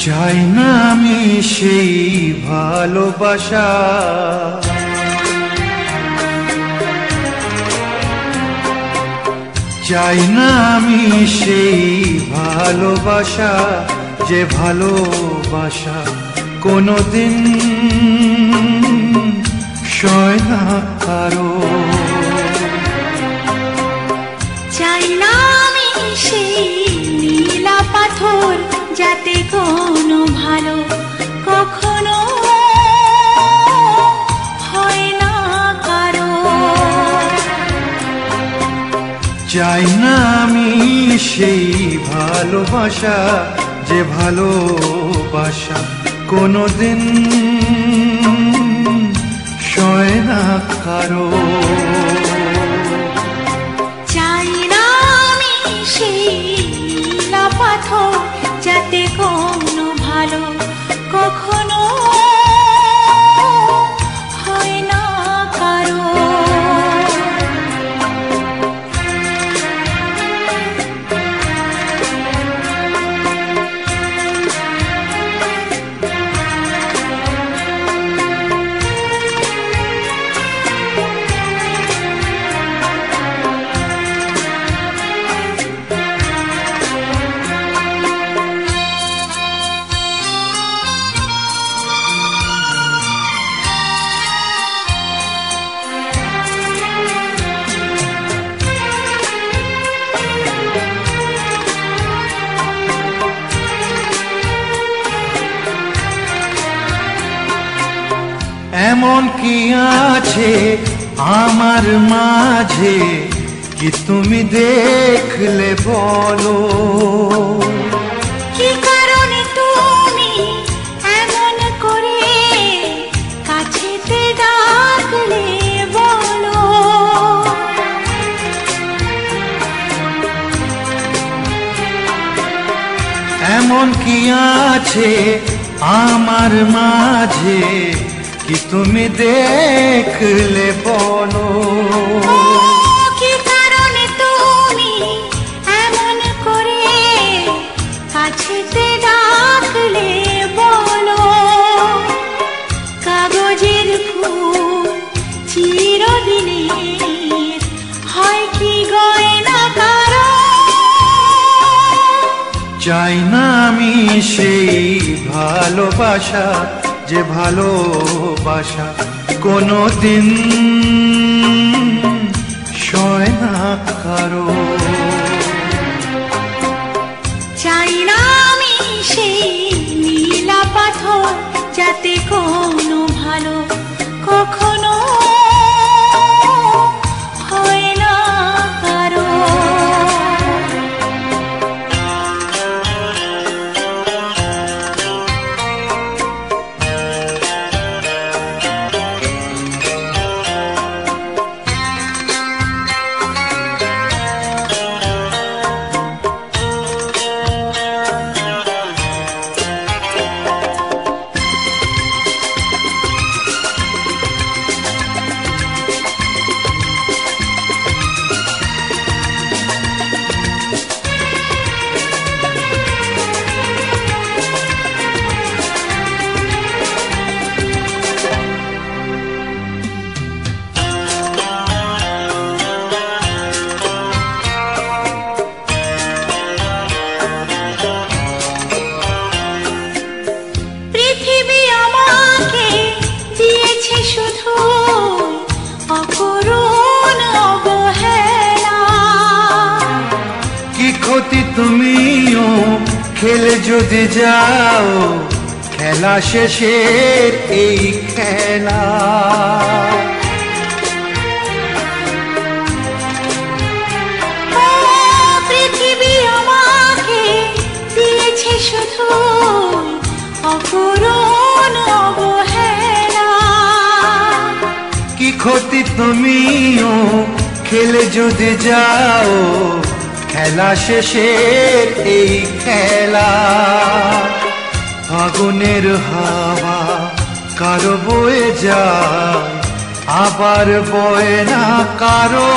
চাই না আমি সেই ভালোবাসা, চাই না আমি সেই ভালোবাসা, যে ভালোবাসা কোনোদিন সয় না কারো। চাই না আমি সেই নীলা পাথর, যাতে কোনো ভালো কখনো হয় না কারো। চাই না আমি সেই ভালোবাসা, যে ভালোবাসা কোনোদিন সয় না কারো। চাই না আমি সেই নীলা পাথর, যাতে কোনো ভালো কখনো হয় না কারো। এমন কি আছে আমার মাঝে, কি তুমি দেখলে বলো? কি কারণে তুমি এমন করে কাছেতে ডাকলে বলো? এমন কি আছে আমার মাঝে, কি তুমি দেখলে বলো? কি কারণে তুমি এমন করে কাছেতে ডাকলে বলো? কাগজের ফুল চিরদিনের হয় কি গয়না কারো? চাই না আমি সেই ভালোবাসা, যে ভালোবাসা কোনোদিন সয় না কারো। চাই না আমি সেই নীলা পাথর, যাতে কোনো ভালো কখনো হয় না কারো। তুমিও খেলে যদি যাও, খেলা শেষের এই খেলা। পৃথিবী আমাকে দিয়েছে শুধু অপূরণ অবহেলা। কি ক্ষতি তুমিও খেলে যদি যাও, খেলা শেষের এই খেলা। ফাগুনের হাওয়া কারো বয়ে যায়, আবার বয় না কারো।